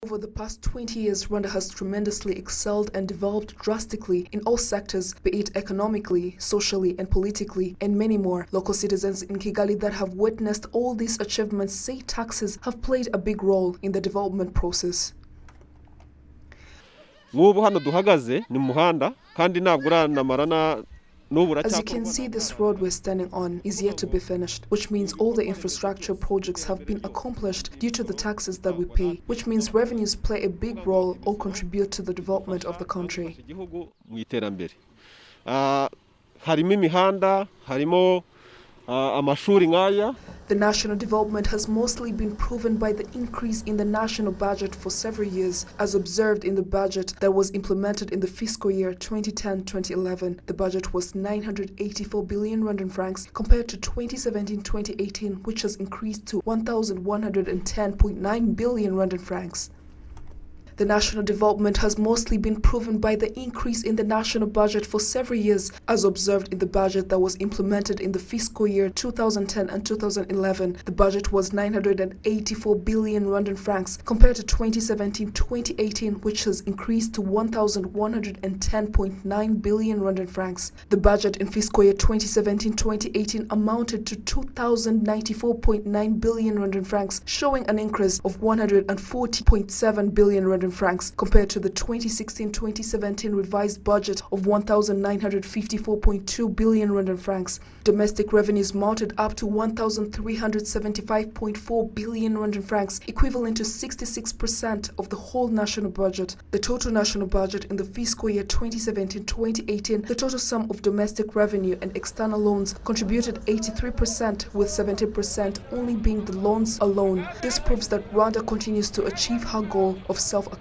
Over the past 20 years, Rwanda has tremendously excelled and developed drastically in all sectors, be it economically, socially, and politically, and many more. Local citizens in Kigali that have witnessed all these achievements say taxes have played a big role in the development process. As you can see, this road we're standing on is yet to be finished, which means all the infrastructure projects have been accomplished due to the taxes that we pay, which means revenues play a big role or contribute to the development of the country. The national development has mostly been proven by the increase in the national budget for several years, as observed in the budget that was implemented in the fiscal year 2010-2011. The budget was 984 billion Rwandan francs compared to 2017-2018, which has increased to 1,110.9 billion Rwandan francs. The national development has mostly been proven by the increase in the national budget for several years, as observed in the budget that was implemented in the fiscal year 2010 and 2011. The budget was 984 billion Rwandan francs compared to 2017-2018, which has increased to 1,110.9 billion Rwandan francs. The budget in fiscal year 2017-2018 amounted to 2,094.9 billion Rwandan francs, showing an increase of 140.7 billion Rwandan francs compared to the 2016-2017 revised budget of 1,954.2 billion Rwandan francs. Domestic revenues mounted up to 1,375.4 billion Rwandan francs, equivalent to 66% of the whole national budget. The total national budget in the fiscal year 2017-2018, the total sum of domestic revenue and external loans contributed 83%, with 17% only being the loans alone. This proves that Rwanda continues to achieve her goal of self-accountability.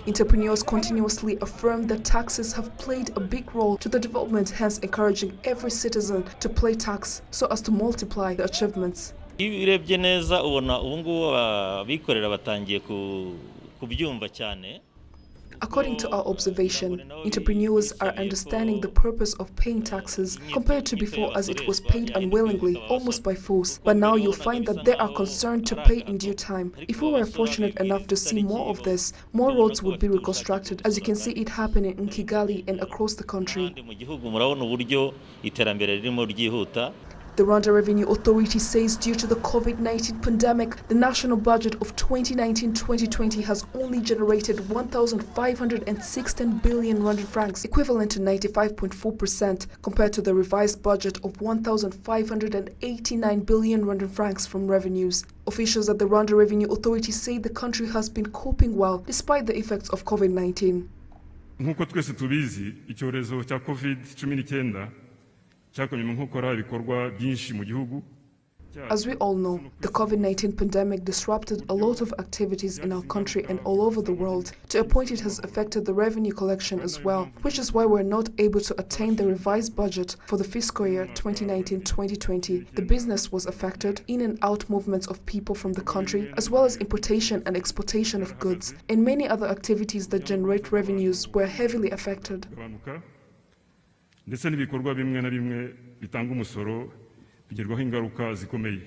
Entrepreneurs continuously affirm that taxes have played a big role to the development, hence encouraging every citizen to pay tax so as to multiply the achievements. According to our observation, entrepreneurs are understanding the purpose of paying taxes compared to before, as it was paid unwillingly, almost by force. But now you'll find that they are concerned to pay in due time. If we were fortunate enough to see more of this, more roads would be reconstructed, as you can see it happening in Kigali and across the country. The Rwanda Revenue Authority says due to the COVID-19 pandemic, the national budget of 2019-2020 has only generated 1,516 billion Rwandan francs, equivalent to 95.4%, compared to the revised budget of 1,589 billion Rwandan francs from revenues. Officials at the Rwanda Revenue Authority say the country has been coping well despite the effects of COVID-19. Nk'uko twese tubizi, icyorezo cya COVID-19 As we all know, the COVID-19 pandemic disrupted a lot of activities in our country and all over the world. To a point, it has affected the revenue collection as well, which is why we're not able to attain the revised budget for the fiscal year 2019-2020. The business was affected, in and out movements of people from the country, as well as importation and exportation of goods, and many other activities that generate revenues were heavily affected. ndetse n'ibikorwa bimwe na bimwe bitanga umusoro bigerwaho ingaruka zikomeye.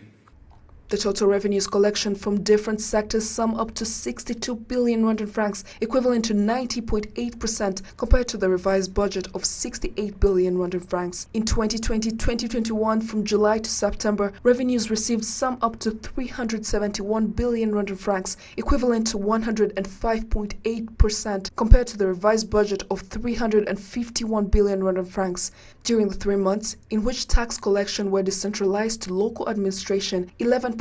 The total revenues collection from different sectors sum up to 62 billion Rwandan francs, equivalent to 90.8% compared to the revised budget of 68 billion Rwandan francs. In 2020-2021, from July to September, revenues received sum up to 371 billion Rwandan francs, equivalent to 105.8% compared to the revised budget of 351 billion Rwandan francs. During the 3 months in which tax collection were decentralized to local administration, 11.3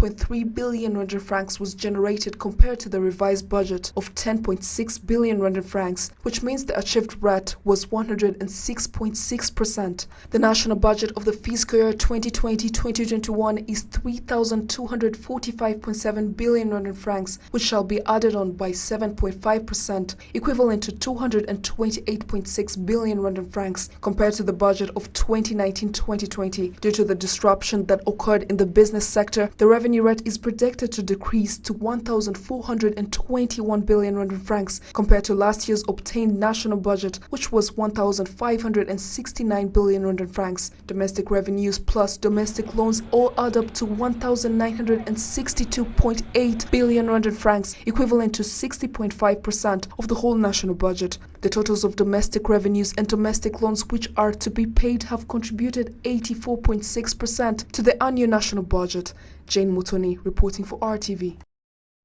billion Rwandan francs was generated compared to the revised budget of 10.6 billion Rwandan francs, which means the achieved rate was 106.6%. The national budget of the fiscal year 2020-2021 is 3,245.7 billion Rwandan francs, which shall be added on by 7.5%, equivalent to 228.6 billion Rwandan francs, compared to the budget of 2019-2020. Due to the disruption that occurred in the business sector, the revenue revenue rate is projected to decrease to 1,421 billion Rwandan francs compared to last year's obtained national budget, which was 1,569 billion Rwandan francs. Domestic revenues plus domestic loans all add up to 1,962.8 billion Rwandan francs, equivalent to 60.5% of the whole national budget. The totals of domestic revenues and domestic loans which are to be paid have contributed 84.6% to the annual national budget. Jane Mutoni reporting for RTV.